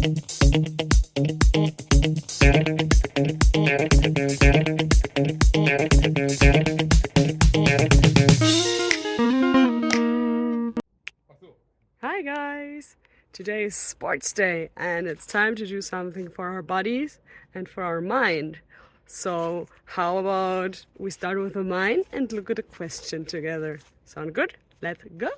Hi guys! Today is sports day and it's time to do something for our bodies and for our mind. So how about we start with the mind and look at a question together? Sound good? Let's go!